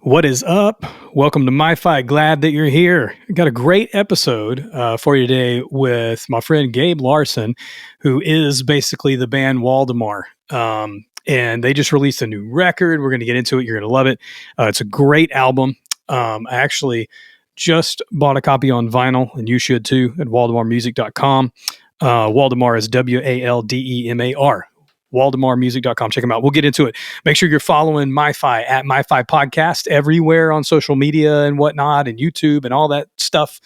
What is up? Welcome to MyFi. Glad that you're here. I got a great episode for you today with my friend Gabe Larson, who is basically the band Waldemar. And they just released a new record. We're going to get into it. You're going to love it. It's a great album. I actually just bought a copy on vinyl, and you should too, at waldemarmusic.com. Waldemar is Waldemar. WaldemarMusic.com. Check them out. We'll get into it. Make sure you're following MyFi at MyFi Podcast everywhere on social media and whatnot, and YouTube and all that stuff.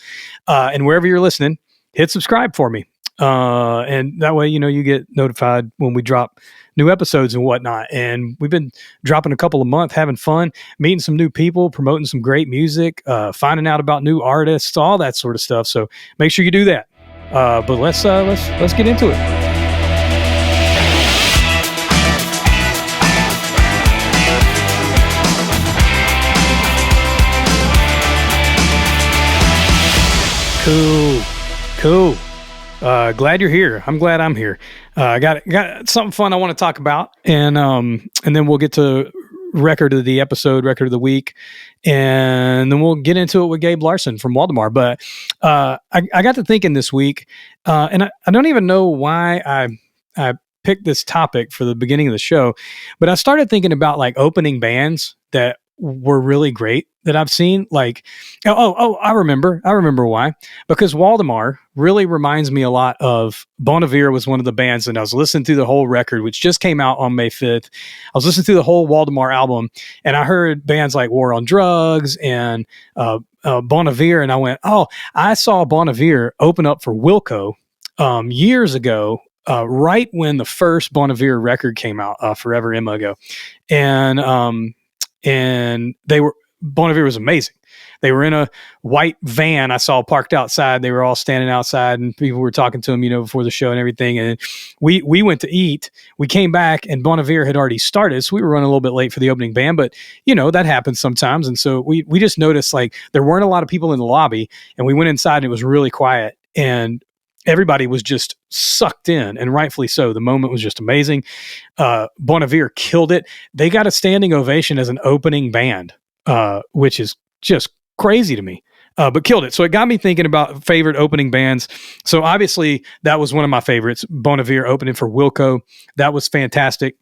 And wherever you're listening, hit subscribe for me. And that way, you get notified when we drop new episodes and whatnot. And we've been dropping a couple a month, having fun, meeting some new people, promoting some great music, finding out about new artists, all that sort of stuff. So make sure you do that. But let's get into it. Cool. Glad you're here. I'm glad I'm here. Got something fun I want to talk about, and then we'll get to record of the episode, record of the week, and then we'll get into it with Gabe Larson from Waldemar. But I got to thinking this week, and I don't even know why I picked this topic for the beginning of the show, but I started thinking about like opening bands that were really great that I've seen. Like, I remember why. Because Waldemar really reminds me a lot of Bon Iver. Was one of the bands, and I was listening through the whole record, which just came out on May 5th. I was listening through the whole Waldemar album, and I heard bands like War on Drugs and Bon Iver, and I went, I saw Bon Iver open up for Wilco years ago, right when the first Bon Iver record came out, Forever Emma ago. And Bon Iver was amazing. They were in a white van I saw parked outside. They were all standing outside, and people were talking to them, before the show and everything. And we went to eat. We came back, and Bon Iver had already started, so we were running a little bit late for the opening band. But that happens sometimes. And so we just noticed like there weren't a lot of people in the lobby, and we went inside, and it was really quiet, and everybody was just sucked in, and rightfully so. The moment was just amazing. Bon Iver killed it. They got a standing ovation as an opening band, which is just crazy to me, but killed it. So it got me thinking about favorite opening bands. So obviously that was one of my favorites, Bon Iver opening for Wilco. That was fantastic.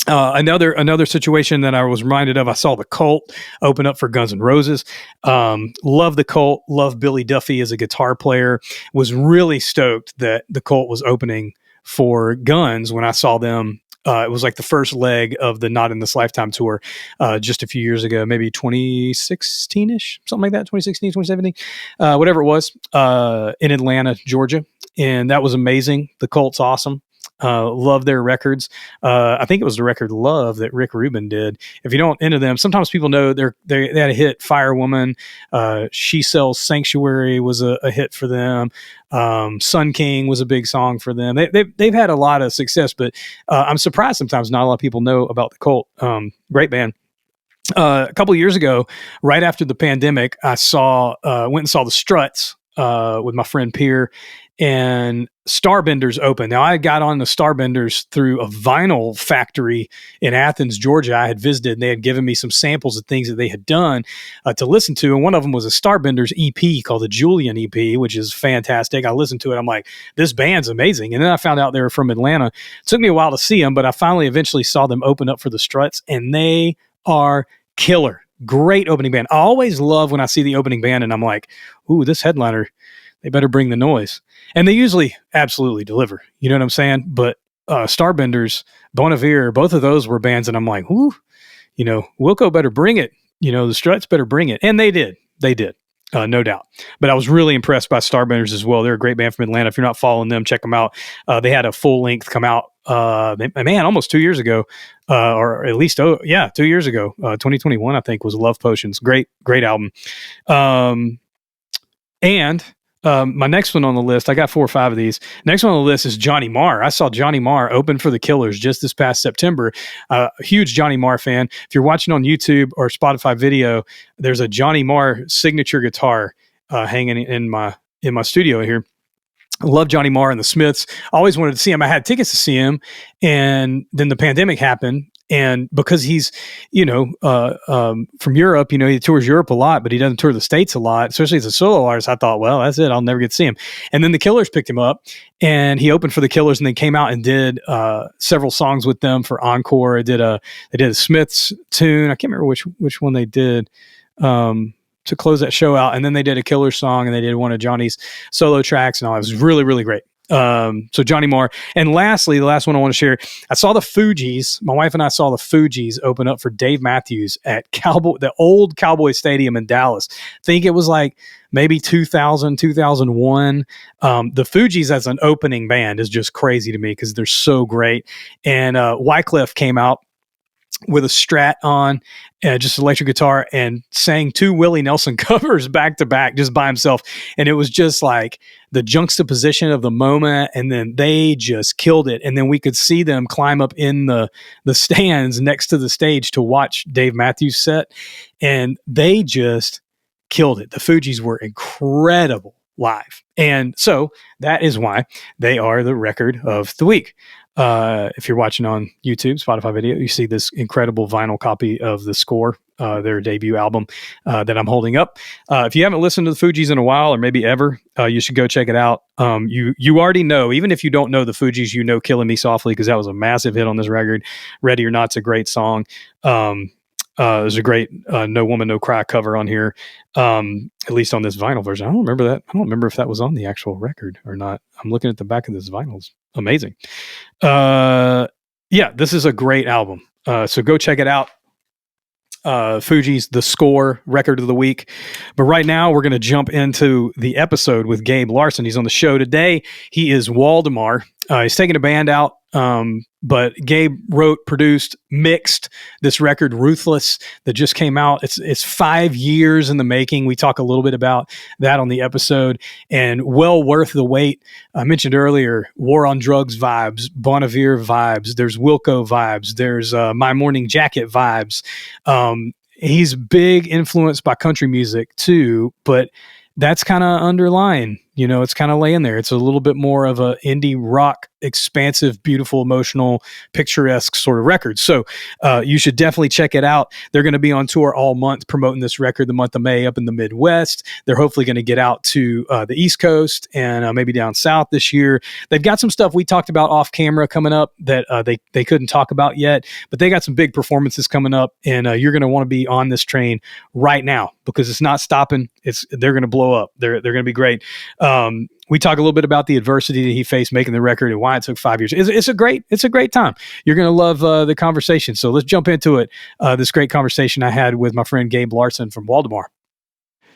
Another situation that I was reminded of, I saw the Cult open up for Guns N' Roses. Love the Cult, love Billy Duffy as a guitar player. Was really stoked that the Cult was opening for Guns when I saw them. It was like the first leg of the Not in This Lifetime tour just a few years ago, maybe 2016-ish, something like that, 2016, 2017, whatever it was, in Atlanta, Georgia. And that was amazing. The Cult's awesome. Love their records. I think it was the record Love that Rick Rubin did. If you don't into them, sometimes people know they had a hit, Firewoman. She Sells Sanctuary was a hit for them. Sun King was a big song for them. They've had a lot of success, but I'm surprised sometimes not a lot of people know about the Cult. Great band. A couple of years ago, right after the pandemic, I went and saw the Struts with my friend Pierre, and Starbenders open. Now, I got on the Starbenders through a vinyl factory in Athens, Georgia. I had visited, and they had given me some samples of things that they had done to listen to. And one of them was a Starbenders EP called the Julian EP, which is fantastic. I listened to it. I'm like, this band's amazing. And then I found out they were from Atlanta. It took me a while to see them, but I finally eventually saw them open up for the Struts, and they are killer. Great opening band. I always love when I see the opening band, and I'm like, ooh, this headliner, they better bring the noise. And they usually absolutely deliver. You know what I'm saying? But Starbenders, Bon Iver, both of those were bands, and I'm like, whoo, Wilco better bring it. The Struts better bring it. And they did. No doubt. But I was really impressed by Starbenders as well. They're a great band from Atlanta. If you're not following them, check them out. They had a full length come out, almost 2 years ago, or at least, 2 years ago. 2021, I think, was Love Potions. Great album. And my next one on the list, I got 4 or 5 of these. Next one on the list is Johnny Marr. I saw Johnny Marr open for the Killers just this past September. A huge Johnny Marr fan. If you're watching on YouTube or Spotify video, there's a Johnny Marr signature guitar hanging in my studio here. I love Johnny Marr and the Smiths. Always wanted to see him. I had tickets to see him, and then the pandemic happened, And because he's, from Europe, he tours Europe a lot, but he doesn't tour the States a lot, especially as a solo artist. I thought, well, that's it. I'll never get to see him. And then the Killers picked him up, and he opened for the Killers, and then came out and did several songs with them for encore. They did a Smiths tune. I can't remember which one they did to close that show out. And then they did a Killers song, and they did one of Johnny's solo tracks, and all. It was really, really great. So Johnny Marr. And lastly, the last one I want to share, I saw the Fugees. My wife and I saw the Fugees open up for Dave Matthews at the old Cowboy Stadium in Dallas. I think it was like maybe 2000, 2001. The Fugees as an opening band is just crazy to me because they're so great. And Wycliffe came out with a Strat on, just electric guitar, and sang 2 Willie Nelson covers back to back just by himself. And it was just like the juxtaposition of the moment, and then they just killed it. And then we could see them climb up in the stands next to the stage to watch Dave Matthews set, and they just killed it. The Fugees were incredible live. And so that is why they are the record of the week. If you're watching on YouTube, Spotify video, you see this incredible vinyl copy of The Score, their debut album, that I'm holding up. If you haven't listened to the Fugees in a while, or maybe ever, you should go check it out. You already know, even if you don't know the Fugees, Killing Me Softly, because that was a massive hit on this record. Ready or Not's a great song. There's a great No Woman, No Cry cover on here, at least on this vinyl version. I don't remember that. I don't remember if that was on the actual record or not. I'm looking at the back of this vinyl. It's amazing. This is a great album. So go check it out. Fugees, The Score, record of the week. But right now we're going to jump into the episode with Gabe Larson. He's on the show today. He is Waldemar. He's taking a band out, but Gabe wrote, produced, mixed this record, Ruthless, that just came out. It's 5 years in the making. We talk a little bit about that on the episode, and well worth the wait. I mentioned earlier, War on Drugs vibes, Bon Iver vibes, there's Wilco vibes, there's My Morning Jacket vibes. He's big influenced by country music too, but that's kind of underlying, it's kind of laying there. It's a little bit more of a indie rock, expansive, beautiful, emotional, picturesque sort of record. So you should definitely check it out. They're going to be on tour all month promoting this record, the month of May up in the Midwest. They're hopefully going to get out to the East Coast and maybe down south this year. They've got some stuff we talked about off camera coming up that they couldn't talk about yet, but they got some big performances coming up, and you're going to want to be on this train right now because it's not stopping. They're going to blow up. They're going to be great. We talk a little bit about the adversity that he faced making the record and why it took 5 years. It's a great time. You're going to love the conversation. So let's jump into it. This great conversation I had with my friend Gabe Larson from Waldemar.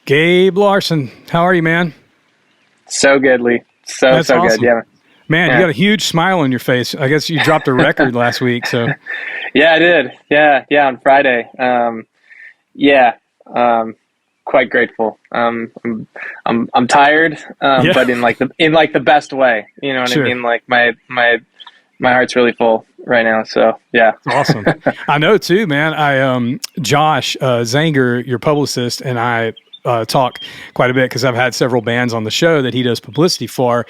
Gabe Larson, how are you, man? So good, Lee. That's so awesome. Good. Yeah. Man, you got a huge smile on your face. I guess you dropped a record last week. So yeah, I did. Yeah, on Friday. Quite grateful. I'm tired, but in the best way. You know what I mean? Like my heart's really full right now. So yeah, awesome. I know too, man. I Josh Zanger, your publicist, and I talk quite a bit because I've had several bands on the show that he does publicity for,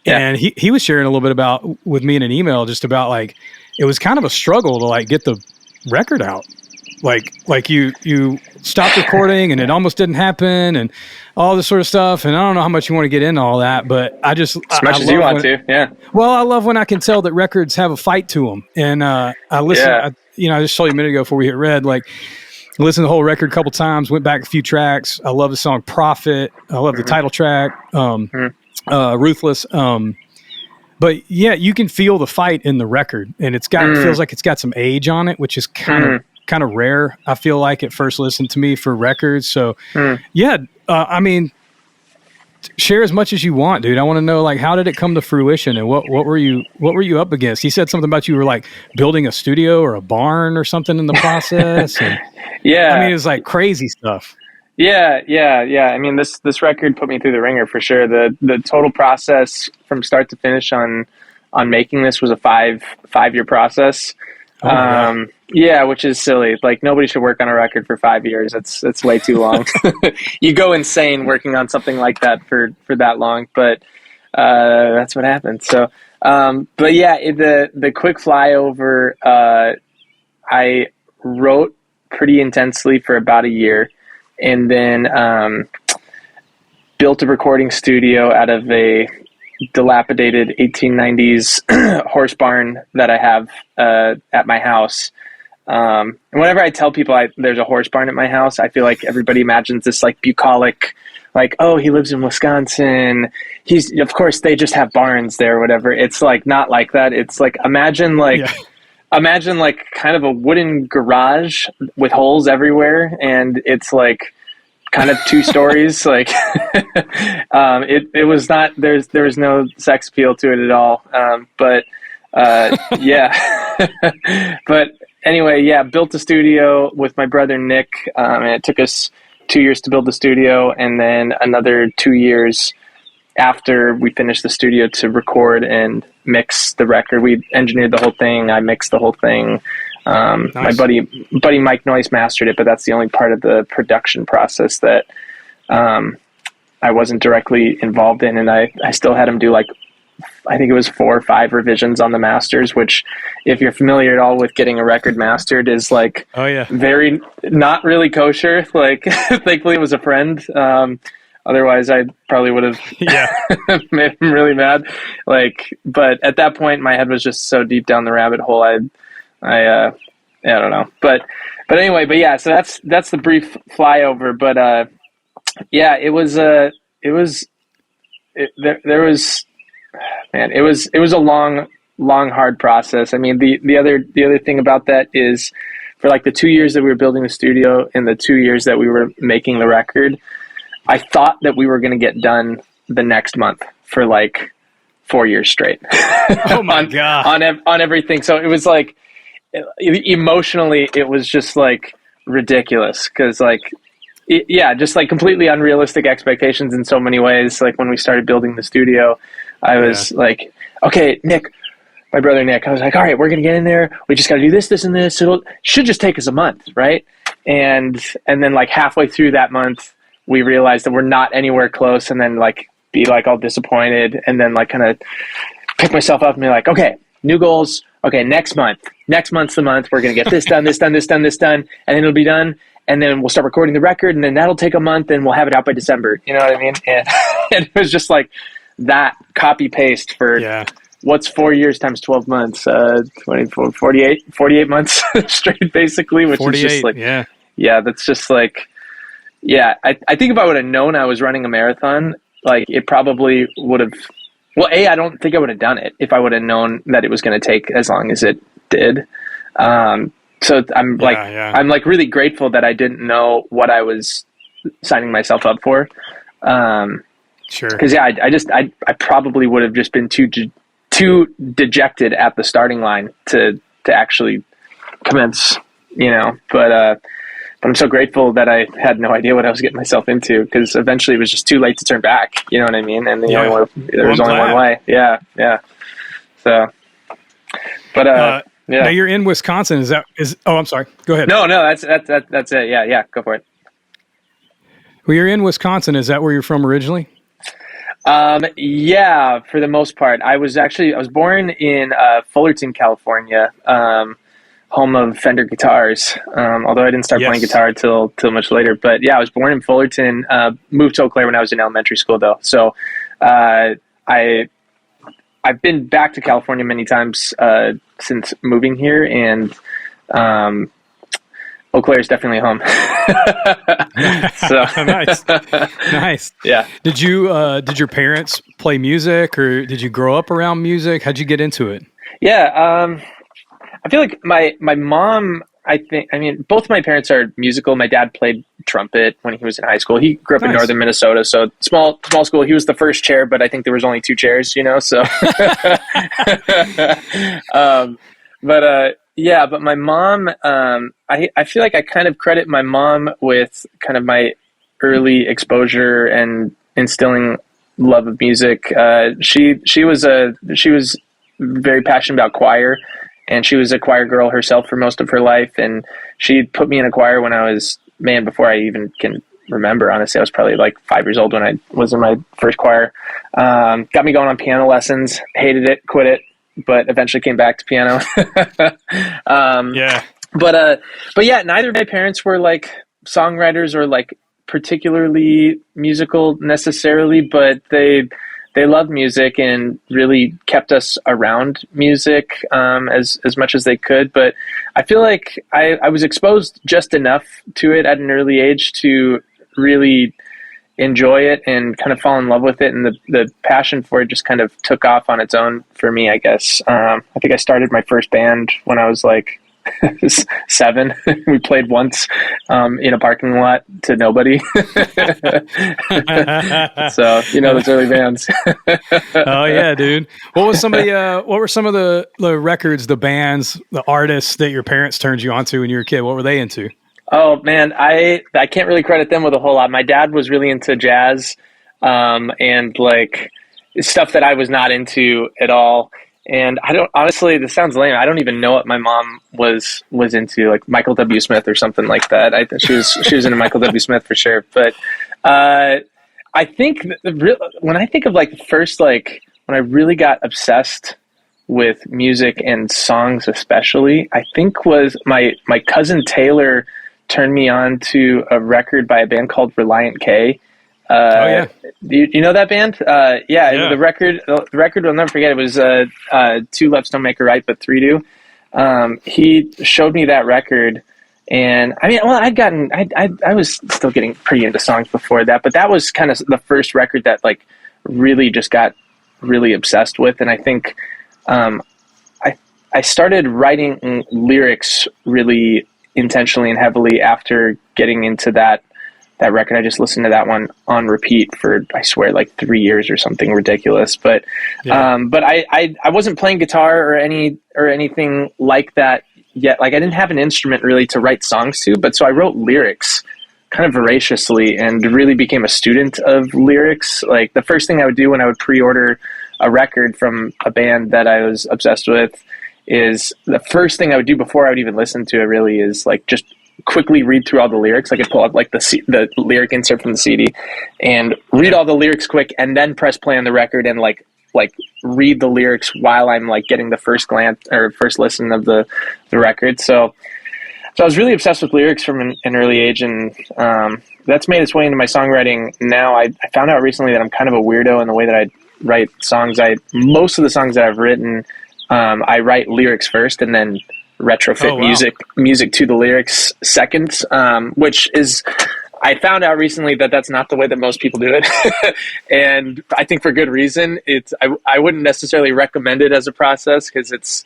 and he was sharing a little bit with me in an email just about like it was kind of a struggle to like get the record out. Like you stopped recording and it almost didn't happen and all this sort of stuff. And I don't know how much you want to get into all that, but I just as much as you want to. Yeah. Well, I love when I can tell that records have a fight to them. And I listen. I just told you a minute ago before we hit red. Like, I listened to the whole record a couple times. Went back a few tracks. I love the song "Prophet." I love the title track, "Ruthless." But yeah, you can feel the fight in the record, and it feels like it's got some age on it, which is kind of rare. I feel like at first listen to me for records. So I mean, share as much as you want, dude. I want to know, like, how did it come to fruition, and what were you up against? He said something about you were like building a studio or a barn or something in the process. And, I mean, it was like crazy stuff. Yeah. I mean, this record put me through the ringer for sure. The total process from start to finish on making this was a five-year process. Which is silly. Like, nobody should work on a record for 5 years. It's way too long. You go insane working on something like that for that long, but that's what happened. So, the quick flyover, I wrote pretty intensely for about a year, and then built a recording studio out of a dilapidated 1890s horse barn that I have at my house. And whenever I tell people there's a horse barn at my house, I feel like everybody imagines this like bucolic, like, oh, he lives in Wisconsin. Of course they just have barns there or whatever. It's like not like that. It's like imagine kind of a wooden garage with holes everywhere, and it's like kind of 2 stories. Like it was not, there was no sex appeal to it at all. But yeah. But anyway, yeah, built a studio with my brother Nick, and it took us 2 years to build the studio, and then another 2 years after we finished the studio to record and mix the record. We engineered the whole thing. I mixed the whole thing. Nice. My buddy Mike Noyce mastered it, but that's the only part of the production process that I wasn't directly involved in, and I still had him do like, I think it was 4 or 5 revisions on the masters, which if you're familiar at all with getting a record mastered is like, oh yeah, very not really kosher. Like thankfully it was a friend. Otherwise I probably would have made him really mad. Like, but at that point my head was just so deep down the rabbit hole. I don't know, but anyway, but yeah, so that's the brief flyover. But yeah, it was a a long, hard process. I mean, the other thing about that is for like the 2 years that we were building the studio and the 2 years that we were making the record, I thought that we were going to get done the next month for like 4 years straight. Oh my God. On everything. So it was like, emotionally, it was just like ridiculous. 'Cause like, just like completely unrealistic expectations in so many ways. Like when we started building the studio, I was like, okay, Nick, my brother Nick, I was like, all right, we're going to get in there. We just got to do this, this, and this. It should just take us a month, right? And then like halfway through that month, we realized that we're not anywhere close, and then like be like all disappointed, and then like kind of pick myself up and be like, okay, new goals. Okay, next month's the month. We're going to get this done, this done, this done, this done, and then it'll be done. And then we'll start recording the record, and then that'll take a month, and we'll have it out by December. You know what I mean? And it was just like that copy paste for what's 4 years times 12 months, 24, 48 months straight, basically, which is just like, that's just like, I think if I would have known I was running a marathon, like it probably would have, well, I don't think I would have done it if I would have known that it was going to take as long as it did. So I'm like really grateful that I didn't know what I was signing myself up for. Sure. Because I probably would have just been too dejected at the starting line to actually commence, you know. But I'm so grateful that I had no idea what I was getting myself into, because eventually it was just too late to turn back. You know what I mean? And there was only one way. Yeah. So, but now you're in Wisconsin. Oh, I'm sorry. Go ahead. No, that's it. Yeah. Go for it. Well, you're in Wisconsin. Is that where you're from originally? Yeah, for the most part. I was born in Fullerton, California, home of Fender guitars. Although I didn't start playing guitar till much later. But yeah, I was born in Fullerton. Moved to Eau Claire when I was in elementary school, though. So I've been back to California many times since moving here, and Eau Claire is definitely home. So nice. Yeah. Did your parents play music, or did you grow up around music? How'd you get into it? Yeah. I feel like my mom, both my parents are musical. My dad played trumpet when he was in high school. He grew up in northern Minnesota, so small school. He was the first chair, but I think there was only 2 chairs, you know, so. But my mom, I feel like I kind of credit my mom with kind of my early exposure and instilling love of music. She was very passionate about choir, and she was a choir girl herself for most of her life. And she put me in a choir when I was, before I even can remember, honestly. I was probably like 5 years old when I was in my first choir. Got me going on piano lessons, hated it, quit it, but eventually came back to piano. but yeah, neither of my parents were like songwriters or like particularly musical necessarily, but they loved music and really kept us around music as much as they could. But I feel like I was exposed just enough to it at an early age to really enjoy it and kind of fall in love with it. And the passion for it just kind of took off on its own for me, I guess. I think I started my first band when I was like 7. We played once in a parking lot to nobody. So those early bands. Oh yeah, dude. What were some of the records, the bands, the artists that your parents turned you onto when you were a kid? What were they into? Oh man, I can't really credit them with a whole lot. My dad was really into jazz and like stuff that I was not into at all. And I don't, honestly, this sounds lame. I don't even know what my mom was into, like Michael W. Smith or something like that. I think she was into Michael W. Smith for sure. But I think when I think of like the first, like when I really got obsessed with music and songs, especially, I think was my cousin Taylor turned me on to a record by a band called Relient K. Do you know that band? Yeah. The record I'll never forget. It was 2 Lefts Don't Make a Right, but 3 do. He showed me that record, and I mean, well, I was still getting pretty into songs before that, but that was kind of the first record that like really just got really obsessed with. And I think I started writing lyrics really intentionally and heavily after getting into that record. I just listened to that one on repeat for, I swear, like 3 years or something ridiculous. But I wasn't playing guitar or anything like that yet. Like I didn't have an instrument really to write songs to, but so I wrote lyrics kind of voraciously and really became a student of lyrics. Like the first thing I would do when I would pre-order a record from a band that I was obsessed with is the first thing I would do before I would even listen to it really is like just quickly read through all the lyrics. I could pull up like the lyric insert from the CD and read all the lyrics quick and then press play on the record and like read the lyrics while I'm like getting the first glance or first listen of the record. So I was really obsessed with lyrics from an early age, and that's made its way into my songwriting. Now I found out recently that I'm kind of a weirdo in the way that I write songs. Most of the songs that I've written, I write lyrics first and then retrofit music to the lyrics second, which is, I found out recently that that's not the way that most people do it. And I think for good reason. I wouldn't necessarily recommend it as a process because it's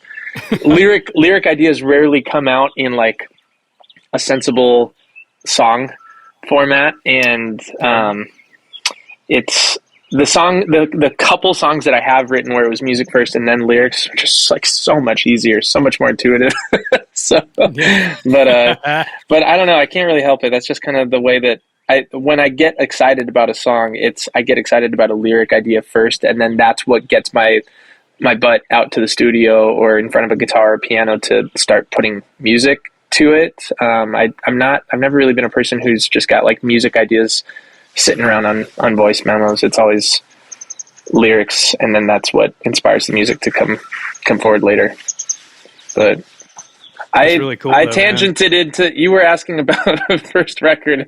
lyric ideas rarely come out in like a sensible song format. And it's the couple songs that I have written where it was music first and then lyrics are just like so much easier, so much more intuitive. But I don't know. I can't really help it. That's just kind of the way that when I get excited about a song, I get excited about a lyric idea first. And then that's what gets my butt out to the studio or in front of a guitar or piano to start putting music to it. I've never really been a person who's just got like music ideas sitting around on voice memos. It's always lyrics, and then that's what inspires the music to come forward later. But that's really cool, I tangented into, you were asking about the first record.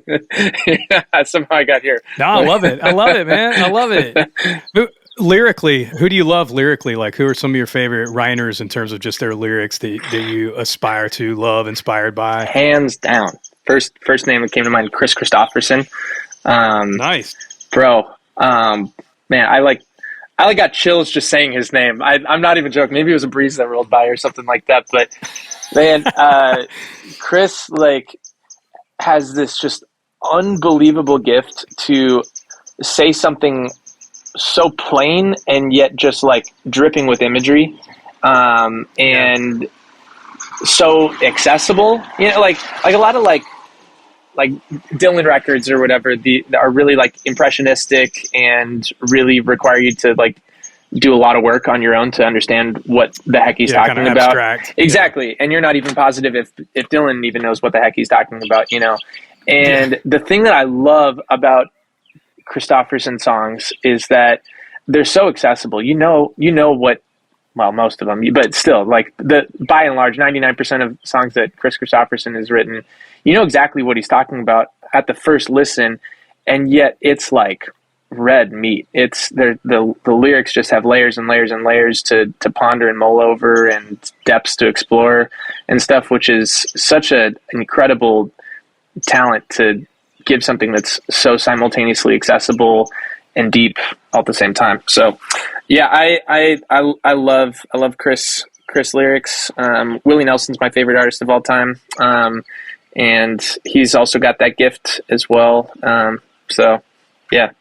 Somehow I got here. No, I love it, man. I love it. Lyrically, who do you love lyrically? Like, who are some of your favorite writers in terms of just their lyrics that you aspire to love, inspired by? Hands down. First name that came to mind, Kris Kristopherson. Nice, bro. Man, I got chills just saying his name. I'm not even joking. Maybe it was a breeze that rolled by or something like that. But man, Kris like has this just unbelievable gift to say something so plain and yet just like dripping with imagery, and so accessible. You know, like a lot of like Dylan records or whatever, are really like impressionistic and really require you to like do a lot of work on your own to understand what the heck he's talking kind of about. Abstract. Exactly. Yeah. And you're not even positive if Dylan even knows what the heck he's talking about, you know? And the thing that I love about Kristopherson songs is that they're so accessible. You know what well, most of them, but still, like by and large, 99% of songs that Kris Kristopherson has written, you know exactly what he's talking about at the first listen, and yet it's like red meat. It's the lyrics just have layers and layers and layers to ponder and mull over, and depths to explore and stuff, which is such an incredible talent to give something that's so simultaneously accessible and deep all at the same time. So yeah, I love Kris lyrics. Willie Nelson's my favorite artist of all time. And he's also got that gift as well. So yeah.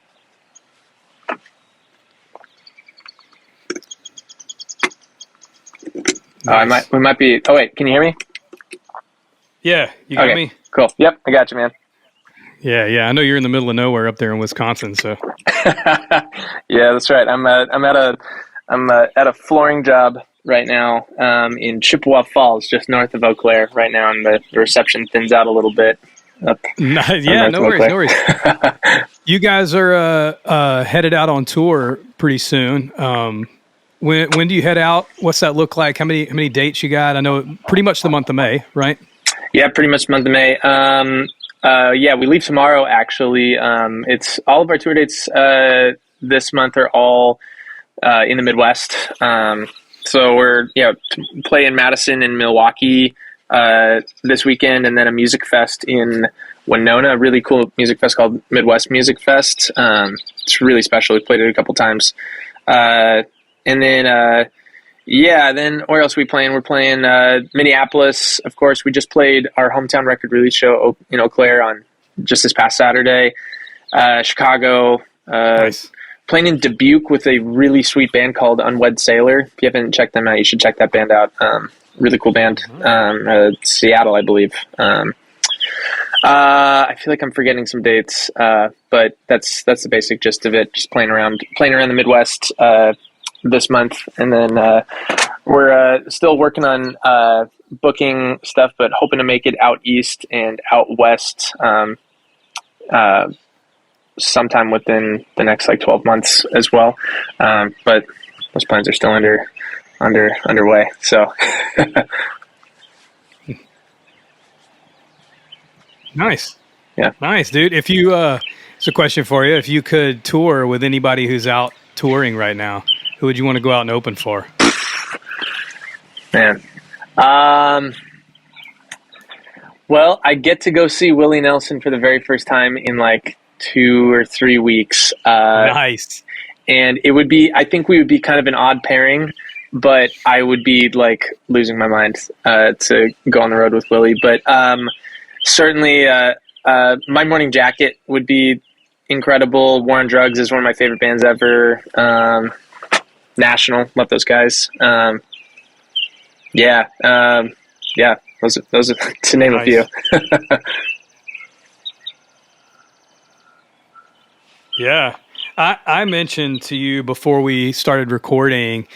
Nice. We might be, oh wait, can you hear me? Yeah. You got me? Cool. Yep. I got you, man. Yeah. I know you're in the middle of nowhere up there in Wisconsin, so. Yeah, that's right. I'm at a flooring job right now in Chippewa Falls, just north of Eau Claire right now, and the reception thins out a little bit. No worries. You guys are headed out on tour pretty soon. When do you head out? What's that look like? How many dates you got? I know pretty much the month of May, right? Yeah, pretty much the month of May. Yeah, we leave tomorrow, actually. It's all of our tour dates this month are all in the Midwest. So we're play in Madison and Milwaukee this weekend, and then a music fest in Winona, a really cool music fest called Midwest Music Fest. It's really special. We've played it a couple times. And then then where else are we playing? We're playing Minneapolis, of course. We just played our hometown record release show in Eau Claire on just this past Saturday. Chicago. Nice. Playing in Dubuque with a really sweet band called Unwed Sailor. If you haven't checked them out, you should check that band out. Really cool band. Seattle, I believe. I feel like I'm forgetting some dates, but that's the basic gist of it. Just playing around the Midwest this month, and then we're still working on booking stuff, but hoping to make it out east and out west sometime within the next 12 months as well. But those plans are still underway. So nice. Yeah. Nice, dude. If you it's a question for you. If you could tour with anybody who's out touring right now, who would you want to go out and open for? Man. Well, I get to go see Willie Nelson for the very first time in 2 or 3 weeks. Nice. And I think we would be kind of an odd pairing, but I would be losing my mind to go on the road with Willie. But certainly My Morning Jacket would be incredible. War on Drugs is one of my favorite bands ever. National, love those guys. Those are to name a few. Yeah. I mentioned to you before we started recording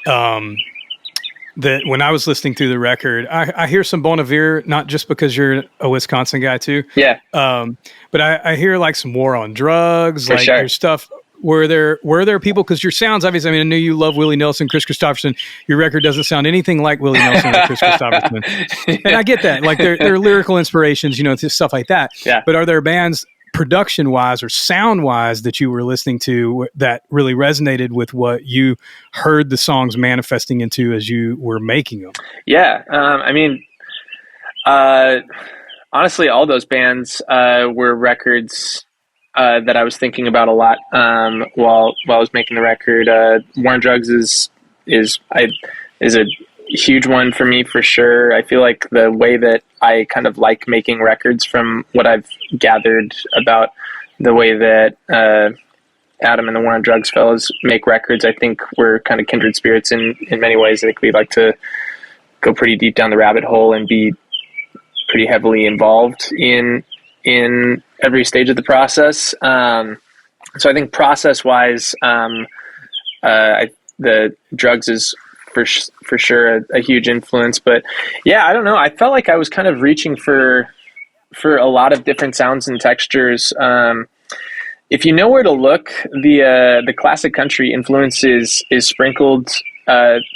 that when I was listening through the record, I hear some Bon Iver, not just because you're a Wisconsin guy too. Yeah. But I hear some War on Drugs, For sure. Your stuff. Were there people, because your sounds, obviously, I know you love Willie Nelson, Kris Kristopherson. Your record doesn't sound anything like Willie Nelson or Kris Kristopherson. Yeah. And I get that. They're lyrical inspirations, stuff like that. Yeah. But are there bands, production-wise or sound-wise, that you were listening to that really resonated with what you heard the songs manifesting into as you were making them? Yeah. Honestly, all those bands were records that I was thinking about a lot while I was making the record. War on Drugs is a huge one for me, for sure. I feel like the way that I kind of like making records, from what I've gathered about the way that Adam and the War on Drugs fellas make records, I think we're kind of kindred spirits in many ways. I think we like to go pretty deep down the rabbit hole and be pretty heavily involved in every stage of the process. So I think process-wise, the Drugs is for sure a huge influence. But yeah, I don't know. I felt like I was kind of reaching for a lot of different sounds and textures. If you know where to look, the classic country influence is sprinkled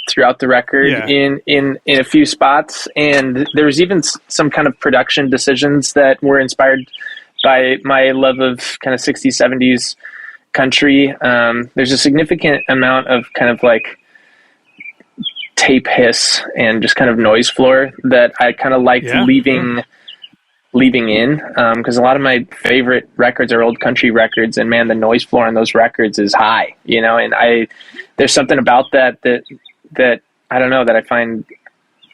throughout the record in a few spots, and there was even some kind of production decisions that were inspired by my love of kind of 60s, 70s country. There's a significant amount of kind of like tape hiss and just kind of noise floor that I kind of liked leaving in, because a lot of my favorite records are old country records, and man, the noise floor on those records is high, you know, and there's something about that I don't know, that I find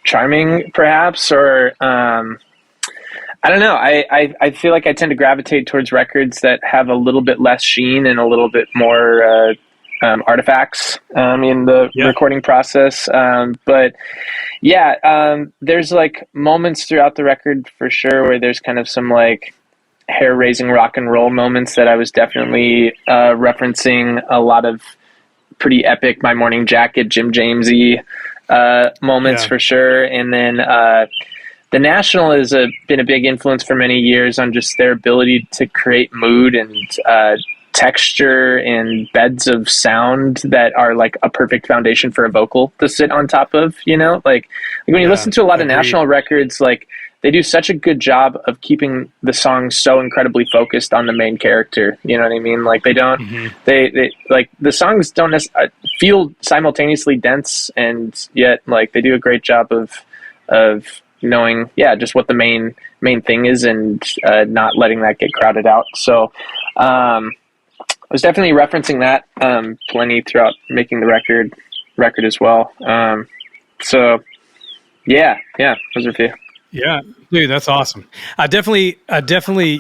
charming perhaps, or I don't know. I feel like I tend to gravitate towards records that have a little bit less sheen and a little bit more artifacts in the recording process. But yeah, there's like moments throughout the record for sure where there's kind of some like hair-raising rock and roll moments that I was definitely referencing, a lot of pretty epic My Morning Jacket, Jim Jamesy moments for sure. And then The National has been a big influence for many years on just their ability to create mood and texture and beds of sound that are like a perfect foundation for a vocal to sit on top of, you know? Like when you listen to a lot of National records, like they do such a good job of keeping the songs so incredibly focused on the main character. You know what I mean? Like they don't, they like the songs don't feel simultaneously dense, and yet like they do a great job of knowing, just what the main thing is, and not letting that get crowded out. So I was definitely referencing that plenty throughout making the record as well. So yeah, those are a few. Yeah, dude, that's awesome. I definitely,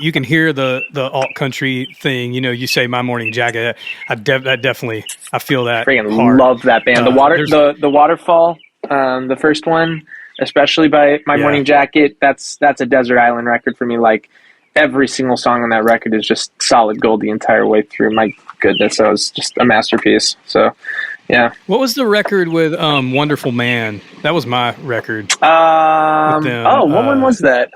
you can hear the alt country thing. You know, you say My Morning Jacket. I feel that. Freaking hard. love that band. The Waterfall, the first one, especially by My Morning Jacket. That's a desert island record for me. Like every single song on that record is just solid gold the entire way through. My goodness, that was just a masterpiece. So. Yeah. What was the record with Wonderful Man? That was my record. What one was that?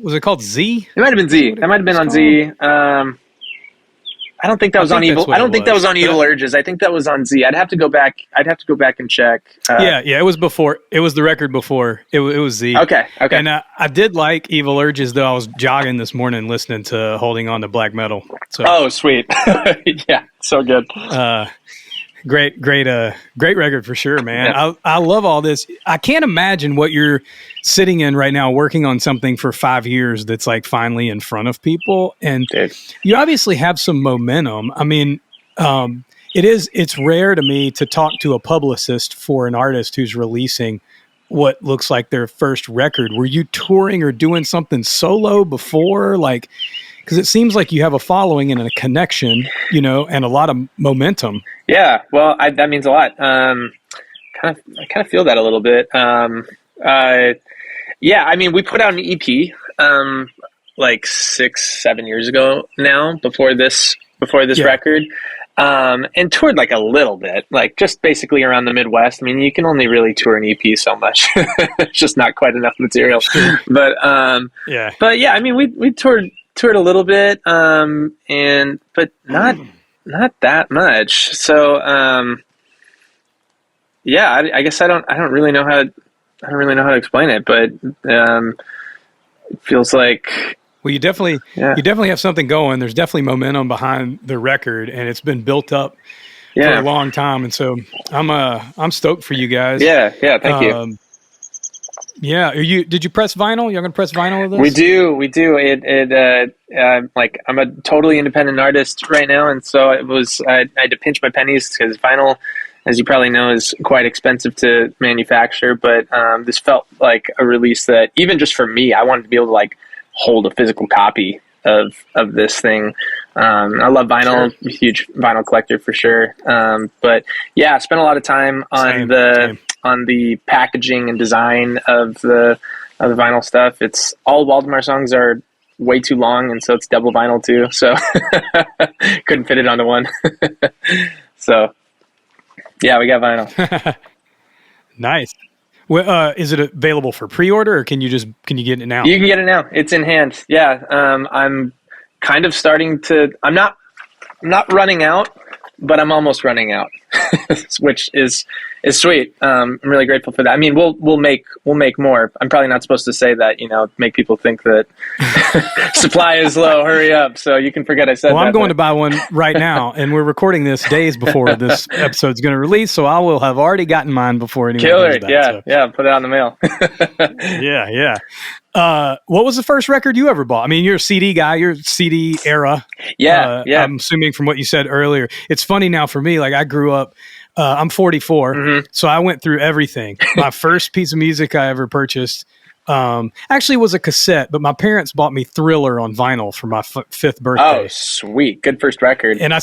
Was it called Z? It might have been Z. That might have been on Z. I don't think that was on Evil. I don't think that was on Evil Urges. I think that was on Z. I'd have to go back and check. It was before. It was the record before. It was Z. Okay. And I did like Evil Urges, though. I was jogging this morning listening to Holding On to Black Metal. So, oh, sweet. Yeah, so good. Great record for sure, man. Yeah. I love all this. I can't imagine what you're sitting in right now, working on something for 5 years that's like finally in front of people. And you obviously have some momentum. I mean, it's rare to me to talk to a publicist for an artist who's releasing what looks like their first record. Were you touring or doing something solo before? Like, because it seems like you have a following and a connection, you know, and a lot of momentum. Yeah, well, that means a lot. I kind of feel that a little bit. Yeah, I mean, we put out an EP like 6-7 years ago now, before this record, and toured like a little bit, like just basically around the Midwest. I mean, you can only really tour an EP so much; it's just not quite enough material. But yeah, I mean, we toured a little bit, but not that much. So yeah, I guess I don't really know how to explain it, but it feels like, well, you definitely have something going. There's definitely momentum behind the record, and it's been built up for a long time. And so I'm stoked for you guys. Yeah, thank you. Yeah, did you press vinyl? You're gonna press vinyl of this? We do. Like, I'm a totally independent artist right now, and so I had to pinch my pennies, because vinyl, as you probably know, is quite expensive to manufacture. But this felt like a release that, even just for me, I wanted to be able to like hold a physical copy of this thing. I love vinyl. Sure. I'm a huge vinyl collector for sure. But yeah, I spent a lot of time on the packaging and design of the vinyl stuff. It's all Waldemar songs are way too long, and so it's double vinyl too. So couldn't fit it onto one. So yeah, we got vinyl. Nice. Well, is it available for pre-order, or can you get it now? You can get it now. It's in hand. Yeah. I'm kind of starting to. I'm not running out, but I'm almost running out, which is sweet. I'm really grateful for that. I mean, we'll make more. I'm probably not supposed to say that, make people think that supply is low. Hurry up. So you can forget I said that. Well, I'm going to buy one right now, and we're recording this days before this episode's going to release, so I will have already gotten mine before anyone Killer. Back, Yeah, so. yeah. Put it out in the mail. Yeah. What was the first record you ever bought? I mean, you're a CD guy. You're a CD era. Yeah. I'm assuming from what you said earlier. It's funny now for me. Like I grew up. I'm 44, so I went through everything. My first piece of music I ever purchased actually was a cassette, but my parents bought me Thriller on vinyl for my fifth birthday. Oh, sweet! Good first record. And I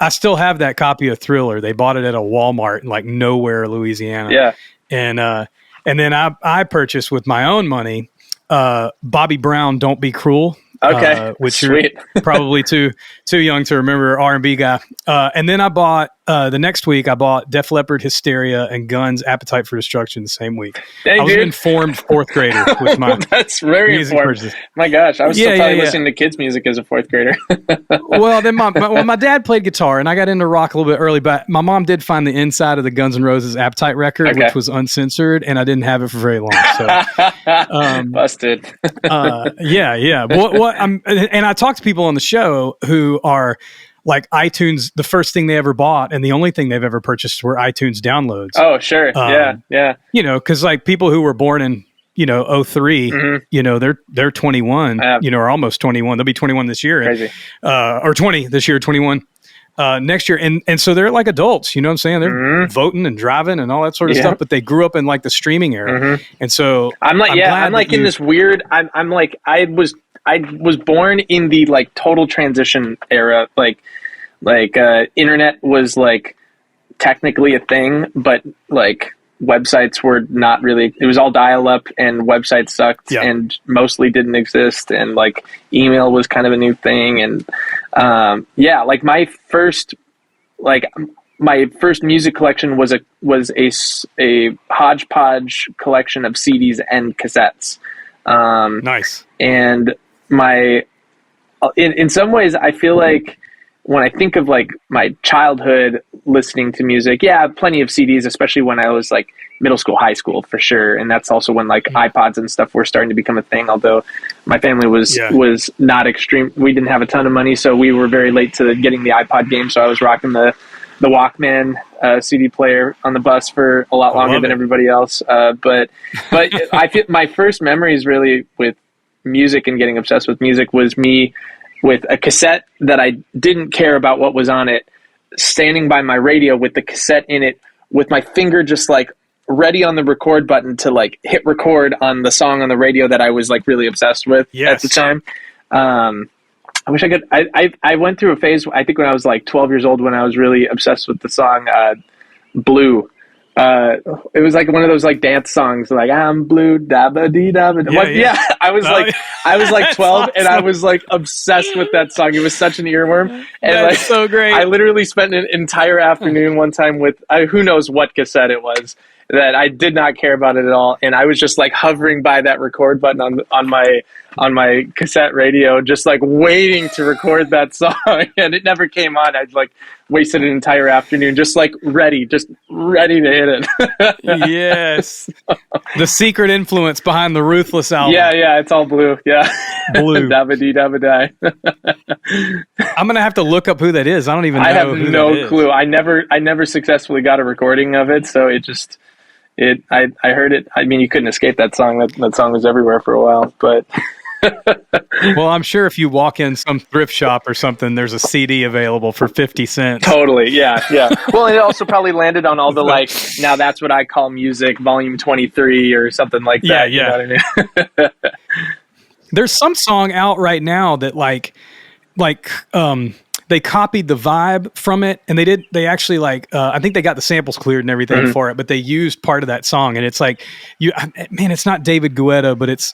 still have that copy of Thriller. They bought it at a Walmart in like nowhere, Louisiana. Yeah. And then I purchased with my own money Bobby Brown, "Don't Be Cruel." Okay, which sweet. You're probably too young to remember, R&B guy. And then I bought the next week. I bought Def Leppard, "Hysteria," and Guns' "Appetite for Destruction" the same week. Dang, I was dude. an informed fourth grader with my That's very music informed. purchase. My gosh, I was still probably listening to kids' music as a fourth grader. Well, then my dad played guitar, and I got into rock a little bit early. But my mom did find the inside of the Guns N' Roses "Appetite" record, which was uncensored, and I didn't have it for very long. So busted. Yeah. And I talk to people on the show who are like iTunes. The first thing they ever bought and the only thing they've ever purchased were iTunes downloads. Oh, sure. Yeah. Because like people who were born in 03, they're 21. Or almost 21. They'll be 21 this year. Crazy. Or 20 this year, 21 next year. And so they're like adults, you know what I'm saying? They're voting and driving and all that sort of stuff, but they grew up in like the streaming era. And so I'm like in this weird, I'm like, I was born in the like total transition era. Like internet was like technically a thing, but like websites were not really, it was all dial up and websites sucked and mostly didn't exist. And like email was kind of a new thing. And like my first music collection was a hodgepodge collection of CDs and cassettes. Nice. And in some ways I feel like when I think of like my childhood listening to music, plenty of CDs, especially when I was like middle school, high school for sure. And that's also when like iPods and stuff were starting to become a thing. Although my family was not extreme. We didn't have a ton of money, so we were very late to getting the iPod game. So I was rocking the Walkman CD player on the bus for a lot longer than everybody else. But I feel my first memories really with music and getting obsessed with music was me with a cassette that I didn't care about what was on it, standing by my radio with the cassette in it, with my finger just like ready on the record button to like hit record on the song on the radio that I was like really obsessed with at the time. I wish I could. I went through a phase, I think when I was like 12 years old, when I was really obsessed with the song Blue. It was like one of those like dance songs, like I'm blue, dabba dee dabba. I was like 12 and I was like obsessed with that song. It was such an earworm, and that's like so great. I literally spent an entire afternoon one time with who knows what cassette it was that I did not care about it at all, and I was just like hovering by that record button on my cassette radio, just like waiting to record that song, and it never came on. I'd like wasted an entire afternoon just ready to hit it. Yes. The secret influence behind the Ruthless album. Yeah, it's all blue. Yeah. Blue. Dabba dee dabba die. I'm going to have to look up who that is. I don't even know. I have who no that is. clue. I never successfully got a recording of it, so I heard it. I mean, you couldn't escape that song. That song was everywhere for a while, but well, I'm sure if you walk in some thrift shop or something, there's a CD available for 50 cents. Totally. Yeah. Well, it also probably landed on all the like, now that's what I call music, volume 23 or something like that. Yeah. You know what I mean? There's some song out right now that they copied the vibe from it, and they actually I think they got the samples cleared and everything for it, but they used part of that song, and it's like it's not David Guetta, but it's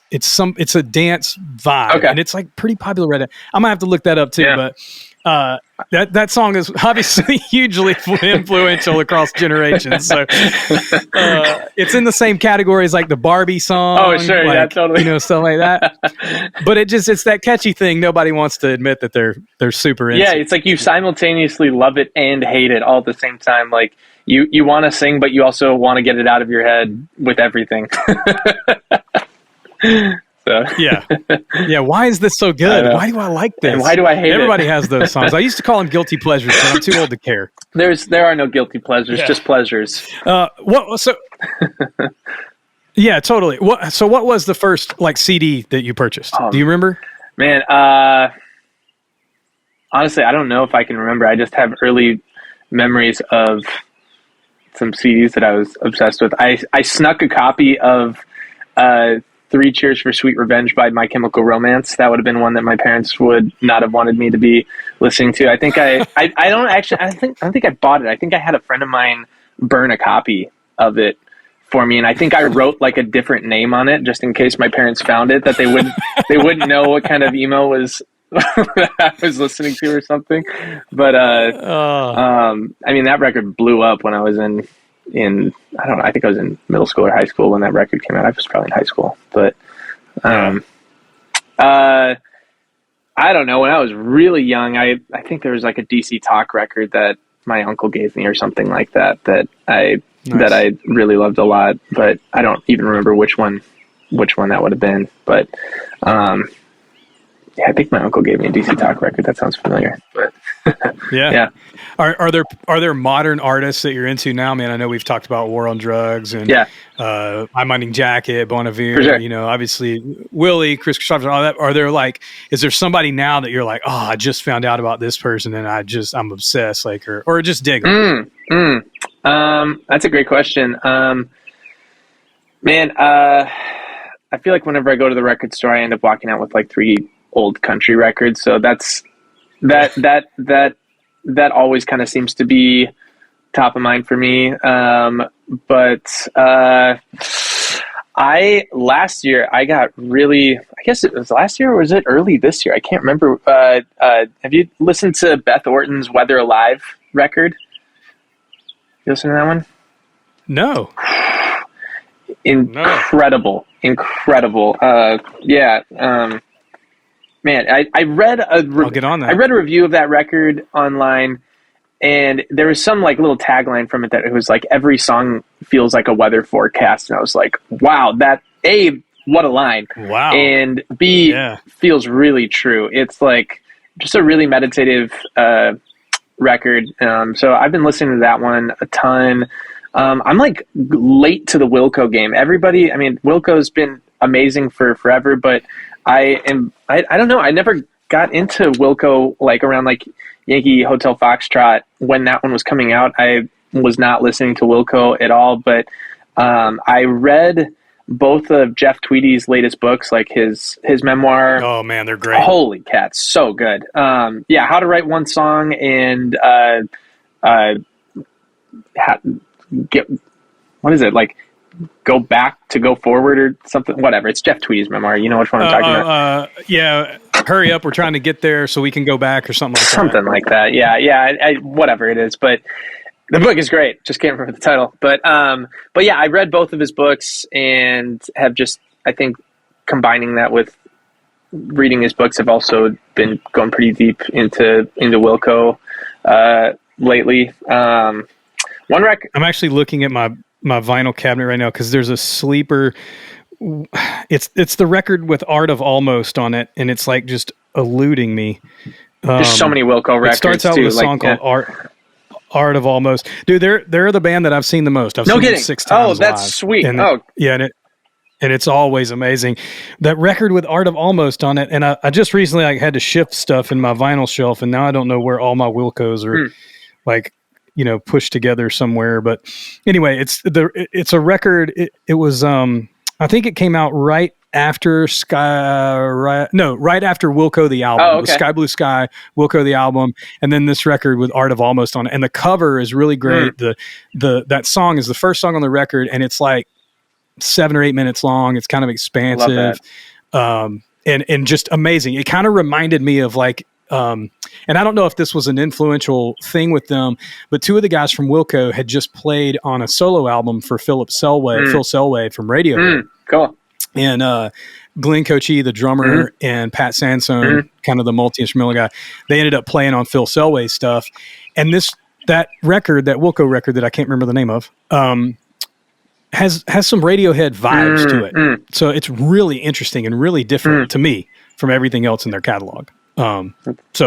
a dance vibe, and it's like pretty popular right now. I'm gonna have to look that up too, but That song is obviously hugely influential across generations. So it's in the same category as like the Barbie song. Oh, sure, like, yeah, totally. Stuff like that. But it's that catchy thing. Nobody wants to admit that they're super into. Yeah, it's like you simultaneously love it and hate it all at the same time. Like you want to sing, but you also want to get it out of your head with everything. So. Yeah. Why is this so good? Why do I like this? And why do I hate Everybody it? has those songs. I used to call them guilty pleasures, but I'm too old to care. There are no guilty pleasures, just pleasures. Yeah, totally. What was the first like CD that you purchased? Do you remember? Man, honestly, I don't know if I can remember. I just have early memories of some CDs that I was obsessed with. I snuck a copy of 3 Cheers for Sweet Revenge by My Chemical Romance. That would have been one that my parents would not have wanted me to be listening to. I think I don't think I bought it. I think I had a friend of mine burn a copy of it for me, and I think I wrote like a different name on it just in case my parents found it, that they wouldn't know what kind of emo was I was listening to or something. But I mean, that record blew up when I was in I don't know, I think I was in middle school or high school when that record came out. I was probably in high school, but I don't know, when I was really young, I think there was like a DC Talk record that my uncle gave me or something like that I really loved a lot, but I don't even remember which one that would have been. But yeah, I think my uncle gave me a DC Talk record. That sounds familiar. But yeah. Are there modern artists that you're into now, man? I know we've talked about War on Drugs and I'm Minding Jacket, Bon Iver, sure. Obviously Willie, Kris Kristopherson, all that. Are there is there somebody now that you're like, oh, I just found out about this person and I'm obsessed, like, or just dig them? That's a great question. Man, I feel like whenever I go to the record store, I end up walking out with like 3 old country records. So that always kind of seems to be top of mind for me. But last year I got really, I guess it was last year or was it early this year? I can't remember. Have you listened to Beth Orton's Weather Alive record? You listen to that one? No. Incredible. Man, I read I'll get on that. I read a review of that record online, and there was some like little tagline from it that it was like, every song feels like a weather forecast. And I was like, wow, that what a line. Wow. And B, feels really true. It's like just a really meditative record. So I've been listening to that one a ton. I'm like late to the Wilco game. Everybody, I mean, Wilco's been amazing for forever, but I don't know. I never got into Wilco like around like Yankee Hotel Foxtrot when that one was coming out. I was not listening to Wilco at all, but I read both of Jeff Tweedy's latest books, like his memoir. Oh man, they're great. Holy cats, so good. How to Write One Song and what is it, like Go Back to Go Forward or something, whatever. It's Jeff Tweedy's memoir. You know which one I'm talking about? Yeah. Hurry up. We're trying to get there so we can go back or something like that. Something like that. Yeah. Whatever it is, but the book is great. Just can't remember the title, but yeah, I read both of his books and have just, I think combining that with reading his books, have also been going pretty deep into Wilco, lately. I'm actually looking at my vinyl cabinet right now, because there's a sleeper. It's the record with Art of Almost on it, and it's like just eluding me. There's so many Wilco records. It starts out with a song called Art of Almost. Dude, they're the band that I've seen the most. I've seen them 6 times. Oh, that's live. sweet. And it's always amazing. That record with Art of Almost on it, and I just recently had to shift stuff in my vinyl shelf, and now I don't know where all my Wilcos are pushed together somewhere. But anyway, it's a record. It was I think it came out right after right after Wilco the album. Oh, okay. It was Sky Blue Sky, Wilco the album, and then this record with Art of Almost on it. And the cover is really great. That song is the first song on the record, and it's like 7 or 8 minutes long. It's kind of expansive, and just amazing. It kind of reminded me of like and I don't know if this was an influential thing with them, but two of the guys from Wilco had just played on a solo album for Phil Selway from Radiohead. Cool. And Glenn Cochee, the drummer, and Pat Sansone, kind of the multi-instrumental guy, they ended up playing on Phil Selway's stuff. And that record, that Wilco record that I can't remember the name of, has some Radiohead vibes to it. So it's really interesting and really different to me from everything else in their catalog. So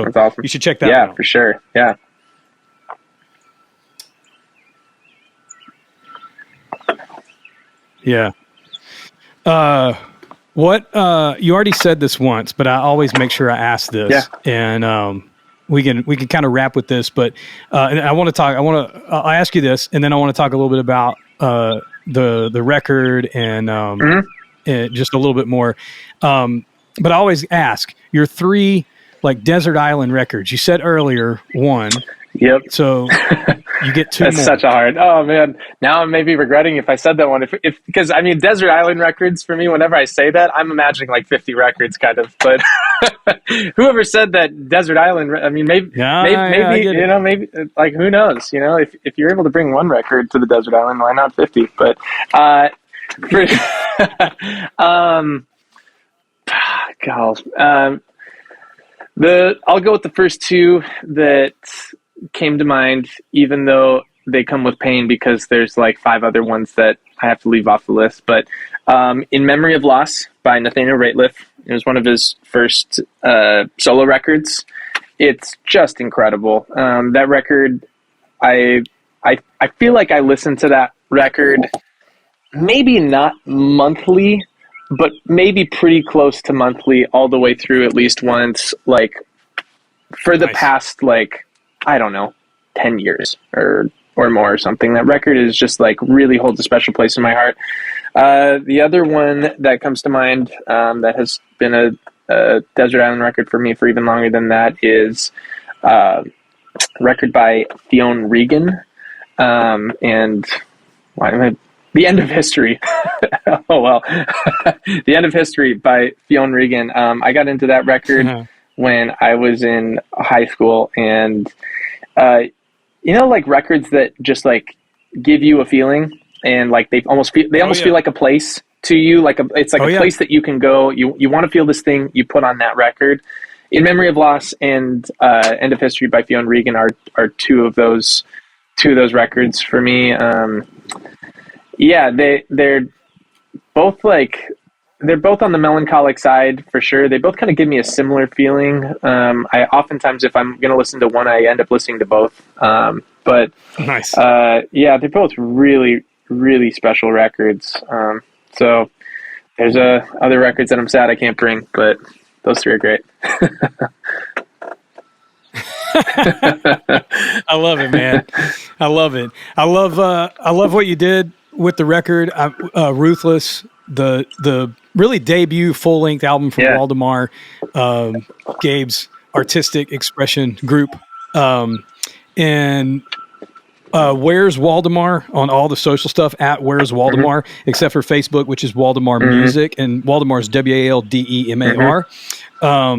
that's awesome. You should check that out. Yeah, for sure. Yeah. Yeah. What you already said this once, but I always make sure I ask this. Yeah. And we can kind of wrap with this, but and I'll ask you this, and then I want to talk a little bit about the record and just a little bit more. But I always ask your 3 like desert island records. You said earlier 1. Yep. So you get 2 That's more. such a hard. Oh man, now I'm maybe regretting if I said that one. If because I mean desert island records for me. Whenever I say that, I'm imagining like 50 records, kind of. But whoever said that desert island? I mean, maybe maybe like who knows? You know, if you're able to bring 1 record to the desert island, why not 50? But I'll go with the first 2 that came to mind, even though they come with pain because there's like 5 other ones that I have to leave off the list. But In Memory of Loss by Nathaniel Ratliff, it was one of his first solo records. It's just incredible. That record, I feel like I listened to that record maybe not monthly, but maybe pretty close to monthly all the way through at least once, like for the past, like, I don't know, 10 years or more or something. That record is just like really holds a special place in my heart. The other one that comes to mind that has been a desert island record for me for even longer than that is a record by Fionn Regan. And why am I... The End of History. Oh, well. The End of History by Fionn Regan. I got into that record when I was in high school, and you know, like records that just like give you a feeling, and like they almost feel like a place to you, like it's like a place that you can go. You want to feel this thing, you put on that record. In Memory of Loss and End of History by Fionn Regan are two of those records for me. Yeah, they're both on the melancholic side for sure. They both kind of give me a similar feeling. I oftentimes, if I'm going to listen to one, I end up listening to both. But nice. Yeah, they're both really, really special records. So there's other records that I'm sad I can't bring, but those 3 are great. I love it, man. I love it. I love what you did with the record, Ruthless, the really debut full-length album from Waldemar, Gabe's artistic expression group. And Where's Waldemar on all the social stuff at Where's Waldemar, except for Facebook, which is Waldemar Music, and Waldemar's WALDEMAR.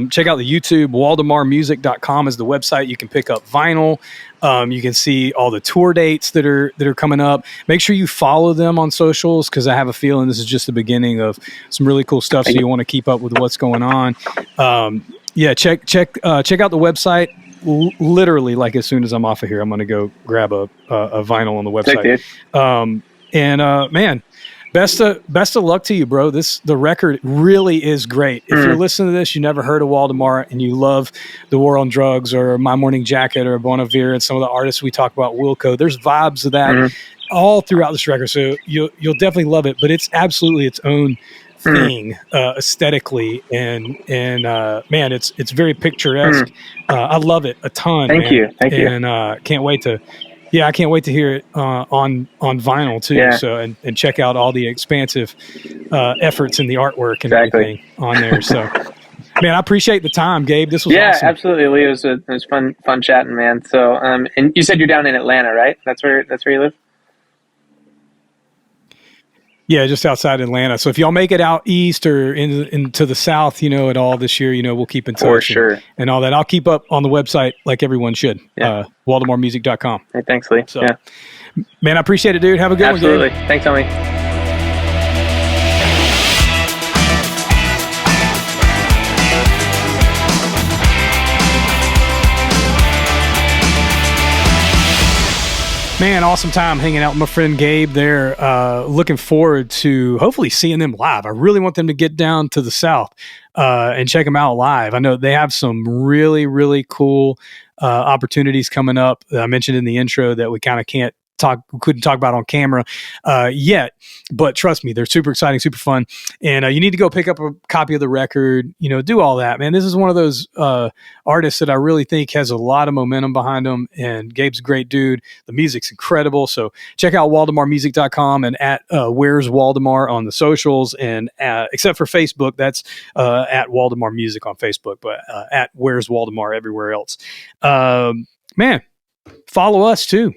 Check out the YouTube. WaldemarMusic.com is the website. You can pick up vinyl. You can see all the tour dates that are coming up. Make sure you follow them on socials, because I have a feeling this is just the beginning of some really cool stuff. So you want to keep up with what's going on. Check out the website. Literally, like as soon as I'm off of here, I'm going to go grab a vinyl on the website. Man, best of luck to you, bro. The record really is great. If you're listening to this, you never heard of Waldemar and you love The War on Drugs or My Morning Jacket or Bon Iver and some of the artists we talk about, Wilco, there's vibes of that all throughout this record. So you'll definitely love it, but it's absolutely its own thing aesthetically, and man, it's very picturesque. I love it a ton. Thank you. And I can't wait to hear it on vinyl too. Yeah. So and check out all the expansive efforts in the artwork and everything on there. So man, I appreciate the time, Gabe. This was awesome. Absolutely, Lee. It was fun chatting, man. So and you said you're down in Atlanta, right? That's where you live? Yeah, just outside Atlanta. So if y'all make it out east or into the south, at all this year, we'll keep in touch For sure. and all that. I'll keep up on the website like everyone should. Yeah. WaldemarMusic.com. Hey, thanks, Lee. So, man, I appreciate it, dude. Have a good one, Gabe. Absolutely. Thanks, Tommy. Man, awesome time hanging out with my friend Gabe there. Looking forward to hopefully seeing them live. I really want them to get down to the South and check them out live. I know they have some really, really cool opportunities coming up. I mentioned in the intro that we kind of couldn't talk about on camera yet, but trust me, they're super exciting, super fun. And you need to go pick up a copy of the record, do all that, man. This is one of those artists that I really think has a lot of momentum behind him, and Gabe's a great dude. The music's incredible. So check out WaldemarMusic.com and at Where's Waldemar on the socials, and except for Facebook, that's at Waldemar Music on Facebook, but at Where's Waldemar everywhere else. Man, follow us too.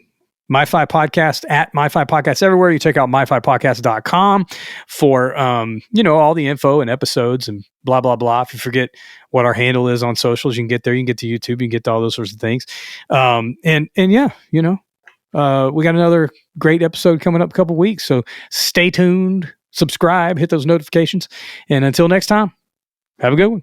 MyFi Podcast at MyFi Podcast everywhere. You check out MyFiPodcast.com for, all the info and episodes and blah, blah, blah. If you forget what our handle is on socials, you can get there. You can get to YouTube. You can get to all those sorts of things. We got another great episode coming up a couple weeks. So stay tuned, subscribe, hit those notifications. And until next time, have a good one.